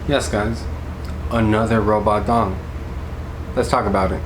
Yes, guys, another robot dong. Let's talk about it.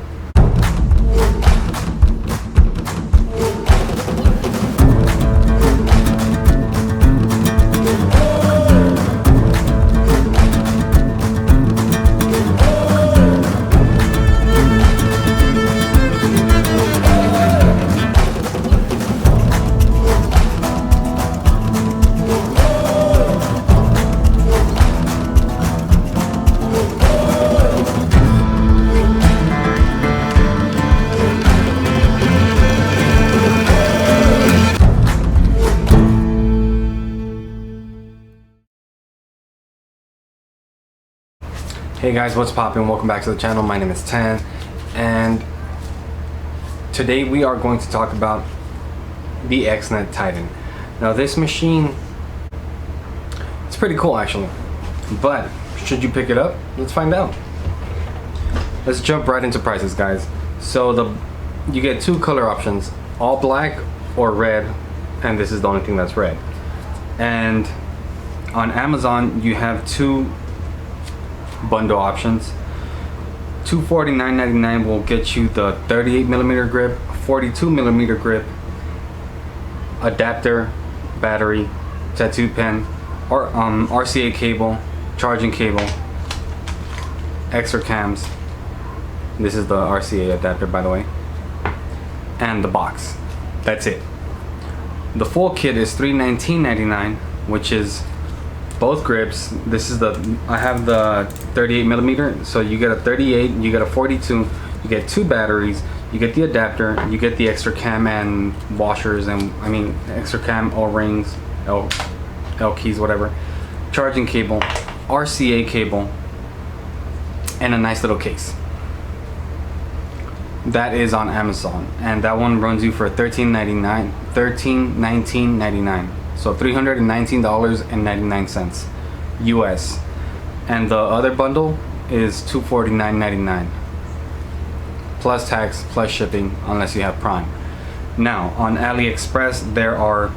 Hey guys, what's poppin'? Welcome back to the channel. My name is Tan, and today we are going to talk about the XNET Titan. Now this machine, it's pretty cool actually, but should you pick it up? Let's find out. Let's jump right into prices, guys. So you get two color options, all black or red, and this is the only thing that's red. And on Amazon you have two bundle options. $249.99 will get you the 38mm grip, 42mm grip, adapter, battery, tattoo pen, or RCA cable, charging cable, extra cams. This is the RCA adapter, by the way, and the box. That's it. The full kit is $319.99, which is both grips. This is I have the 38mm, so you get a 38, you get a 42, you get two batteries, you get the adapter, you get the extra cam and washers, and extra cam O-rings, L keys, whatever, charging cable, RCA cable, and a nice little case. That is on Amazon, and that one runs you for $19.99. So $319.99 US, and the other bundle is $249.99 plus tax plus shipping unless you have Prime. Now on AliExpress there are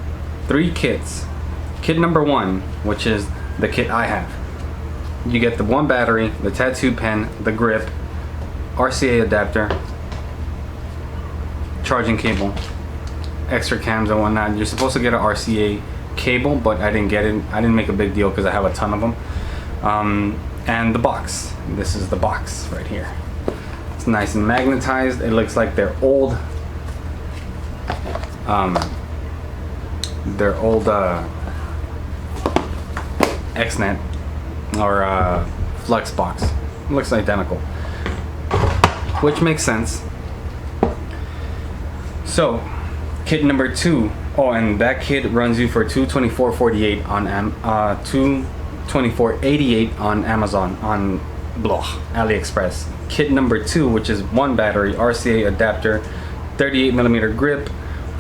three kits. Kit number one, which is the kit I have, you get the one battery, the tattoo pen, the grip, RCA adapter, charging cable, extra cams and whatnot. You're supposed to get an RCA cable, but I didn't get it. I didn't make a big deal because I have a ton of them. And the box. This is the box right here. It's nice and magnetized. It looks like their old XNET or flux box. It looks identical, which makes sense. So kit number two, and that kit runs you for $224.48 on $224.88 on Amazon, on AliExpress. Kit number two, which is one battery, RCA adapter, 38mm grip,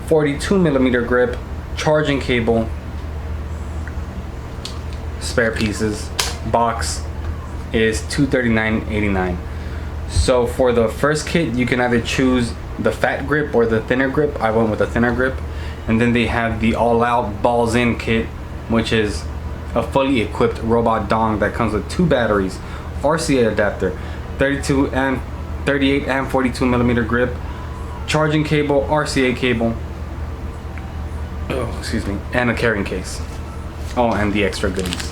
42mm grip, charging cable, spare pieces, box, is $239.89. So for the first kit you can either choose the fat grip or the thinner grip. I went with the thinner grip. And then they have the all-out balls in kit, which is a fully equipped robot dong that comes with two batteries, RCA adapter, 38 and 42mm grip, charging cable, RCA cable, and a carrying case. Oh, and the extra goodies.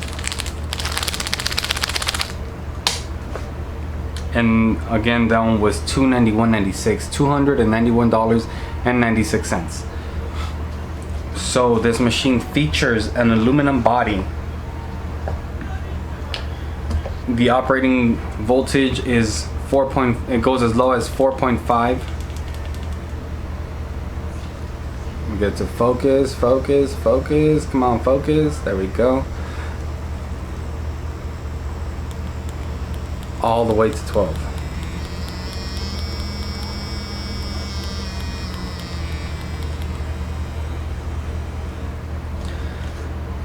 And again, that one was $291.96, $291.96. So this machine features an aluminum body. The operating voltage is it goes as low as 4.5. We get to focus. Come on, focus. There we go. All the way to 12.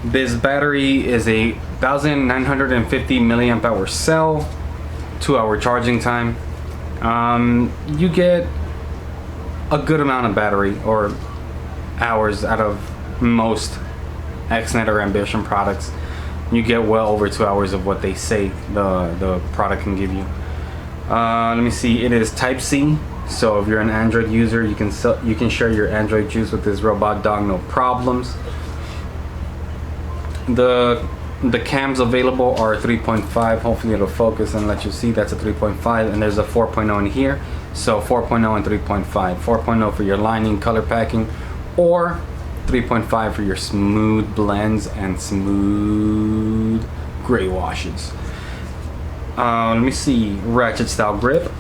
This battery is a 1950 milliamp hour cell, 2-hour charging time. You get a good amount of battery or hours out of most XNET or Ambition products. you get well over 2 hours of what they say the product can give you. Let me see. It is Type C, so if you're an Android user, you can share your Android juice with this robot dog, no problems. The cams available are 3.5. Hopefully it'll focus and let you see that's a 3.5, and there's a 4.0 in here. So 4.0 and 3.5. 4.0 for your lining, color packing, or 3.5 for your smooth blends and smooth gray washes. Let me see. Ratchet style grip.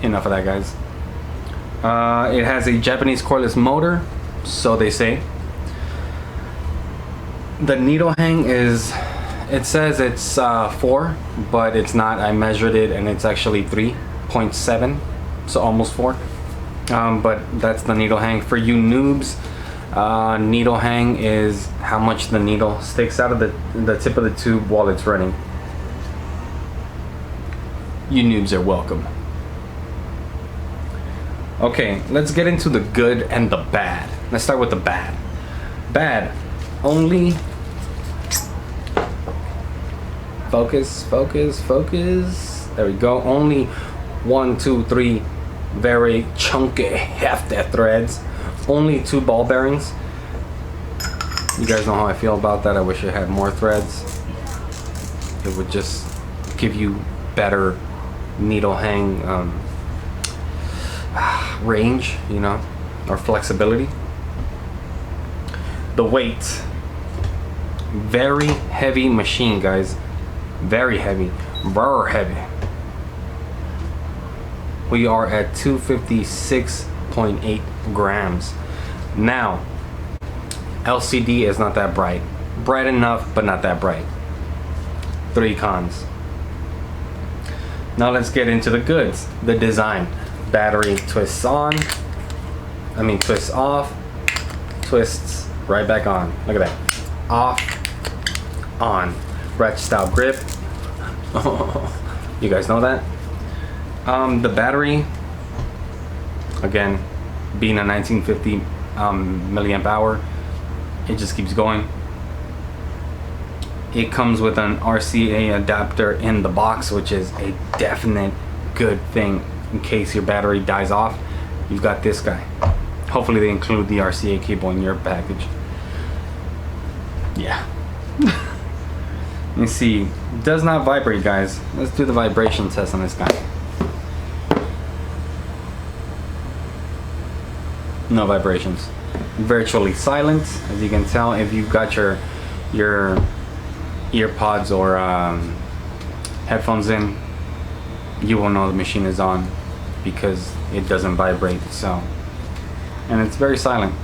Enough of that, guys. It has a Japanese cordless motor, so they say. The needle hang is, it says it's 4, but it's not. I measured it and it's actually 3.7, so almost 4. But that's the needle hang. For you noobs, needle hang is how much the needle sticks out of the tip of the tube while it's running. You noobs are welcome. Okay, let's get into the good and the bad. Let's start with the bad. Bad. Only focus. There we go. Only 1, 2, 3 very chunky hefty threads. Only 2 ball bearings. You guys know how I feel about that. I wish I had more threads. It would just give you better needle hang range, you know, or flexibility. The weight, very heavy machine, guys. Very heavy. We are at 256.8 grams. Now, LCD is not that bright. Bright enough, but not that bright. 3 cons. Now let's get into the goods. The design. Battery twists off, twists right back on. Look at that. Off, on. Ratchet style grip. You guys know that? The battery, again, being a 1950 milliamp hour, it just keeps going. It comes with an RCA adapter in the box, which is a definite good thing. In case your battery dies off, you've got this guy. Hopefully they include the RCA cable in your package. Yeah. Let me see. Does not vibrate, guys. Let's do the vibration test on this guy. No vibrations. Virtually silent, as you can tell. If you've got your ear pods or headphones in, you will know the machine is on because it doesn't vibrate. So, and it's very silent.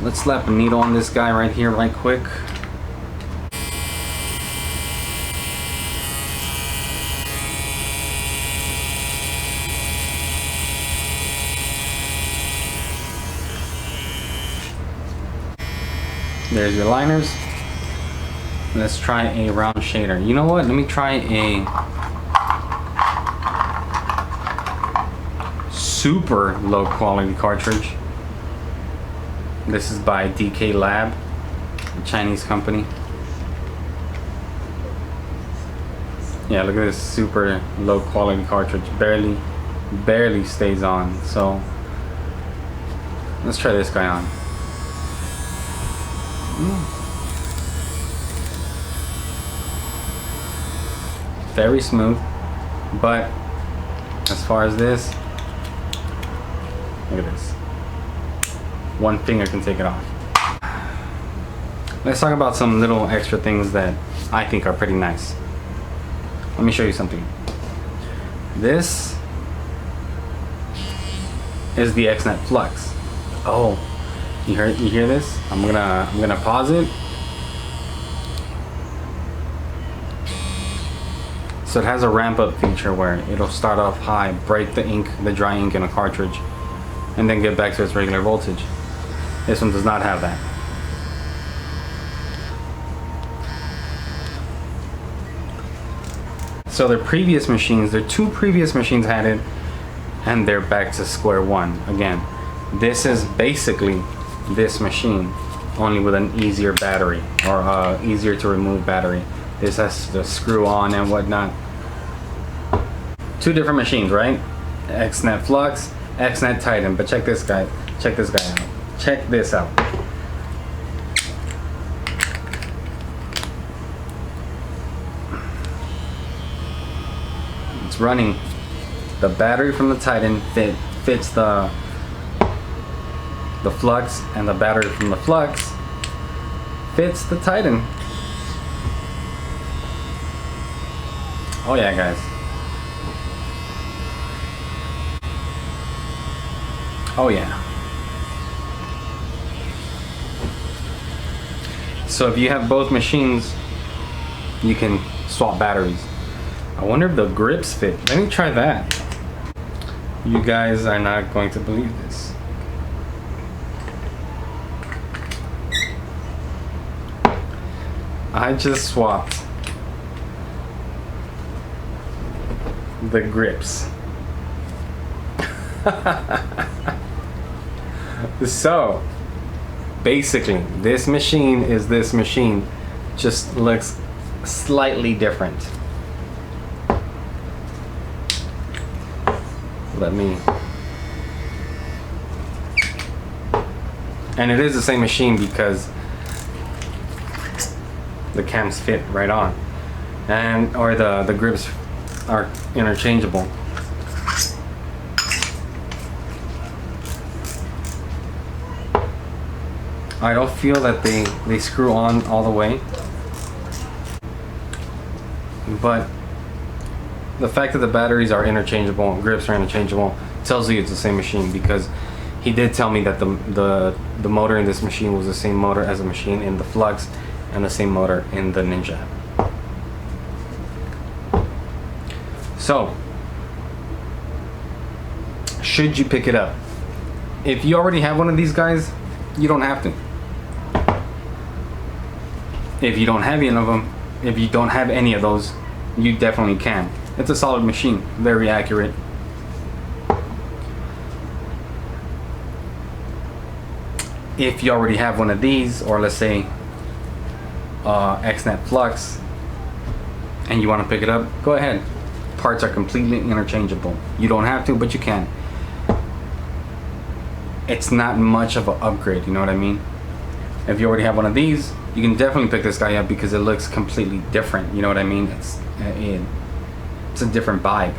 Let's slap a needle on this guy right here right quick. There's your liners. Let's try a round shader. You know what? Let me try a super low quality cartridge. This is by DK Lab, a Chinese company. Yeah, look at this super low quality cartridge. Barely stays on. So let's try this guy on. Very smooth, but as far as this, look at this. One finger can take it off. Let's talk about some little extra things that I think are pretty nice. Let me show you something. This is the XNET Flux. Oh, you hear this? I'm gonna pause it. So it has a ramp up feature where it'll start off high, break the ink, the dry ink in a cartridge, and then get back to its regular voltage. This one does not have that. So their two previous machines had it, and they're back to square one again. This is basically this machine, only with an easier battery, or easier to remove battery. This has to screw on and whatnot. Two different machines, right? XNET Flux, XNET Titan. But check this guy. Check this guy out. Check this out. It's running. The battery from the Titan fits the Flux, and the battery from the Flux fits the Titan. Oh yeah, guys. Oh yeah. So if you have both machines, you can swap batteries. I wonder if the grips fit. Let me try that. You guys are not going to believe this. I just swapped the grips. So basically this machine is this machine, just looks slightly different. Let me, and it is the same machine because the cams fit right on, and or the grips are interchangeable. I don't feel that they screw on all the way, but the fact that the batteries are interchangeable and grips are interchangeable tells you it's the same machine, because he did tell me that the motor in this machine was the same motor as the machine in the Flux and the same motor in the Ninja. So should you pick it up? If you already have one of these guys, you don't have to. If you don't have any of them, if you don't have any of those, you definitely can. It's a solid machine, very accurate. If you already have one of these, or let's say XNET Flux, and you want to pick it up, go ahead. Parts are completely interchangeable. You don't have to, but you can. It's not much of an upgrade, you know what I mean? If you already have one of these, you can definitely pick this guy up because it looks completely different, you know what I mean? It's a different vibe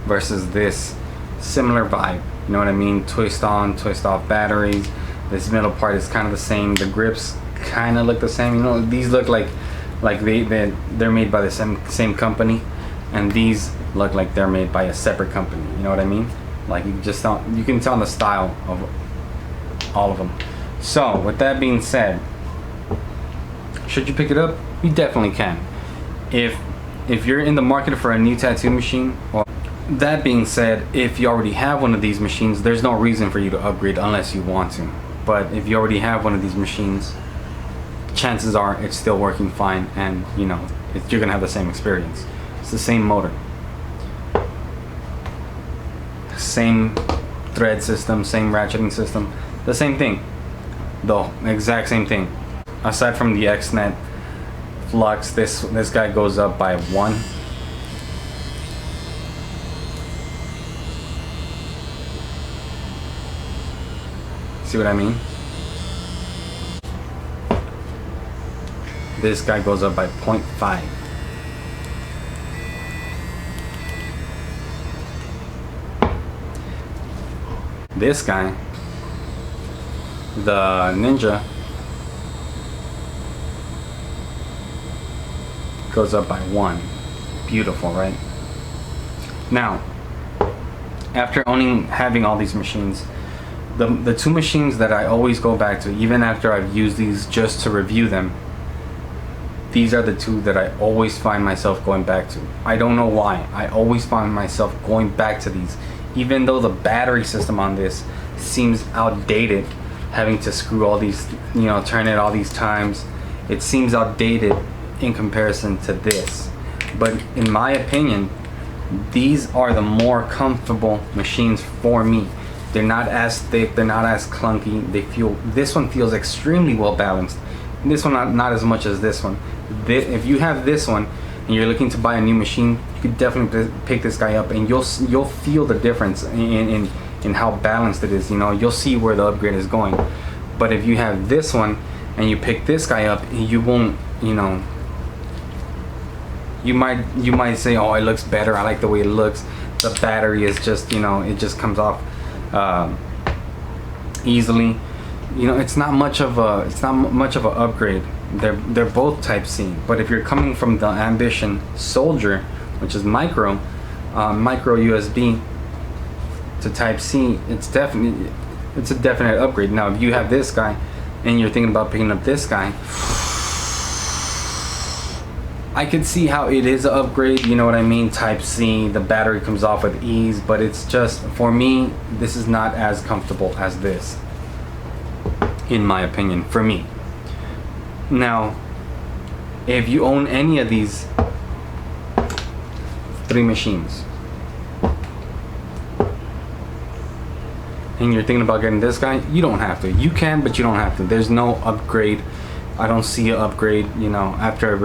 versus this similar vibe, you know what I mean? Twist on, twist off batteries. This middle part is kind of the same. The grips kind of look the same, you know. These look like they're made by the same company, and these look like they're made by a separate company, you know what I mean? Like you can tell the style of all of them. So with that being said, should you pick it up? You definitely can. If you're in the market for a new tattoo machine, or that being said, if you already have one of these machines, there's no reason for you to upgrade unless you want to. But if you already have one of these machines, chances are it's still working fine, and you know you're gonna have the same experience. It's the same motor, same thread system, same ratcheting system, the same thing, the exact same thing. Aside from the XNET Flux, this guy goes up by 1. See what I mean? This guy goes up by 0.5. This guy, the Ninja, goes up by 1. Beautiful, right? Now, after having all these machines, the two machines that I always go back to, even after I've used these just to review them, these are the two that I always find myself going back to. I don't know why. I always find myself going back to these, even though the battery system on this seems outdated, having to screw all these, you know, turn it all these times. It seems outdated in comparison to this, but in my opinion, these are the more comfortable machines for me. They're not as thick, they're not as clunky. This one feels extremely well balanced. This one not as much as this one. If you have this one and you're looking to buy a new machine, you could definitely pick this guy up, and you'll feel the difference in how balanced it is. You know, you'll see where the upgrade is going. But if you have this one and you pick this guy up, you won't, you know, you might say, oh, it looks better, I like the way it looks. The battery is just, you know, it just comes off easily. You know, it's not much of a upgrade. They're both Type C. But if you're coming from the Ambition Soldier, which is micro USB, to Type C, it's a definite upgrade. Now, if you have this guy and you're thinking about picking up this guy, I can see how it is an upgrade, you know what I mean? Type C, the battery comes off with ease, but it's just, for me, this is not as comfortable as this, in my opinion, for me. Now, if you own any of these 3 machines, and you're thinking about getting this guy, you don't have to. You can, but you don't have to. There's no upgrade. I don't see an upgrade, you know, after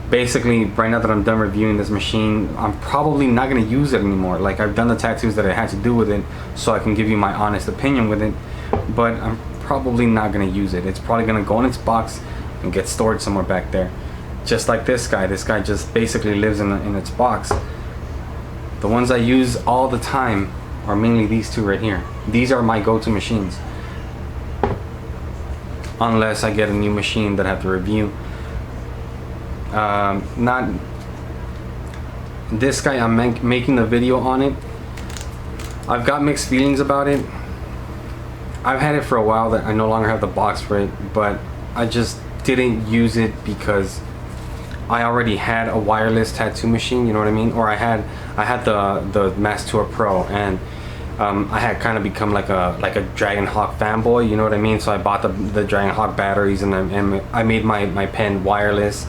basically, right now that I'm done reviewing this machine, I'm probably not going to use it anymore. Like, I've done the tattoos that I had to do with it, so I can give you my honest opinion with it, but I'm probably not going to use it. It's probably going to go in its box and get stored somewhere back there. Just like this guy. This guy just basically lives in its box. The ones I use all the time are mainly these 2 right here. These are my go-to machines. Unless I get a new machine that I have to review. Not this guy, I'm making the video on it. I've got mixed feelings about it. I've had it for a while, that I no longer have the box for it, but I just didn't use it because I already had a wireless tattoo machine, you know what I mean? Or I had the Mass Tour Pro, and I had kind of become like a Dragon Hawk fanboy, you know what I mean? So I bought the Dragon Hawk batteries, and I made my pen wireless.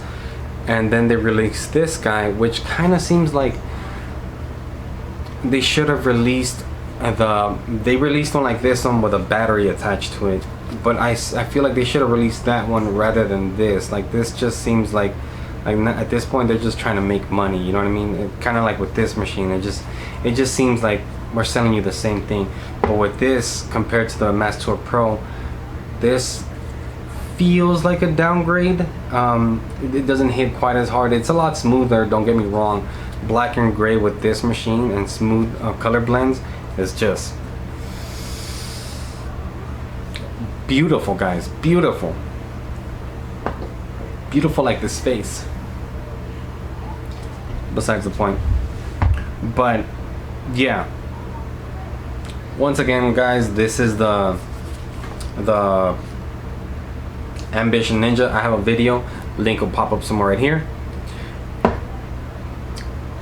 And then they released this guy, which kind of seems like they should have released they released one like this one with a battery attached to it, but I feel like they should have released that one rather than this. Like, this just seems like at this point they're just trying to make money, you know what I mean? Kind of like with this machine, it just seems like we're selling you the same thing. But with this, compared to the Mass Tour Pro, this feels like a downgrade. It doesn't hit quite as hard. It's a lot smoother, don't get me wrong. Black and gray with this machine and smooth color blends is just beautiful, guys. Beautiful. Beautiful like this face. Besides the point. But yeah, once again, guys, this is the Ambition Ninja. I have a video, link will pop up somewhere right here.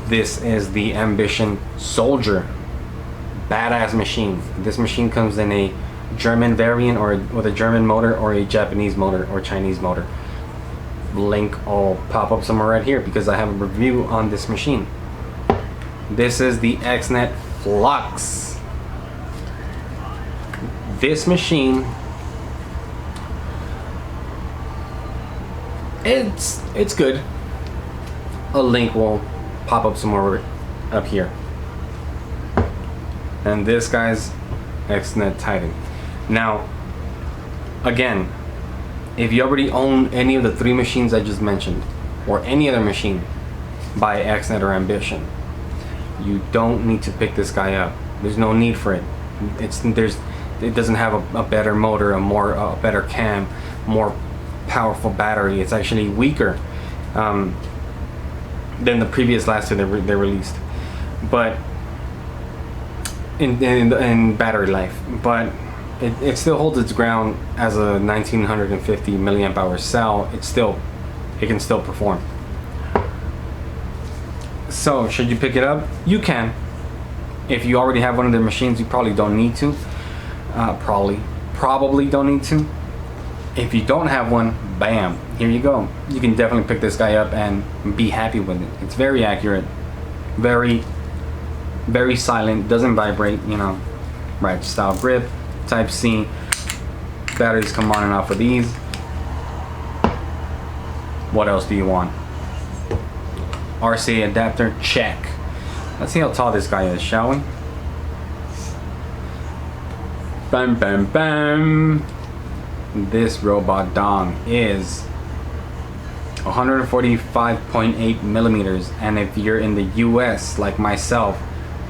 This is the Ambition Soldier, badass machine. This machine comes in a German variant, or with a German motor, or a Japanese motor, or Chinese motor. Link will pop up somewhere right here because I have a review on this machine. This is the XNET Flux. This machine, it's good. A link will pop up somewhere up here. And this guy's XNET Titan. Now, again, if you already own any of the 3 machines I just mentioned, or any other machine by XNET or Ambition, you don't need to pick this guy up. There's no need for it. It doesn't have a better motor, a better cam, more powerful battery. It's actually weaker than the previous last 2 they released, but in battery life. But it still holds its ground as a 1950 milliamp hour cell. It can still perform. So should you pick it up? You can. If you already have one of their machines, you probably don't need to. Probably don't need to. If you don't have one, bam, here you go. You can definitely pick this guy up and be happy with it. It's very accurate, very, very silent, doesn't vibrate, you know. Right style grip, type C. Batteries come on and off with these. What else do you want? RCA adapter, check. Let's see how tall this guy is, shall we? Bam, bam, bam. This robot dong is 145.8 millimeters, and if you're in the US like myself,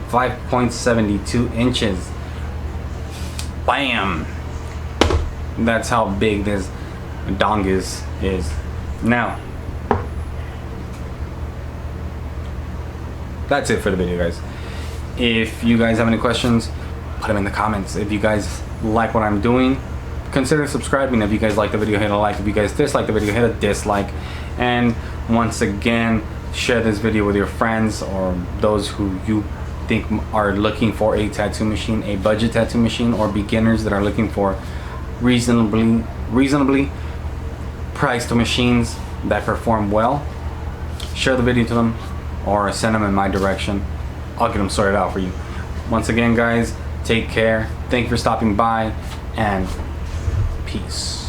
5.72 inches. Bam! That's how big this dong is. Now, that's it for the video, guys. If you guys have any questions, put them in the comments. If you guys like what I'm doing, consider subscribing. If you guys like the video, hit a like. If you guys dislike the video, hit a dislike. And once again, share this video with your friends or those who you think are looking for a tattoo machine, a budget tattoo machine, or beginners that are looking for reasonably priced machines that perform well. Share the video to them or send them in my direction. I'll get them sorted out for you. Once again, guys, take care. Thank you for stopping by, and peace.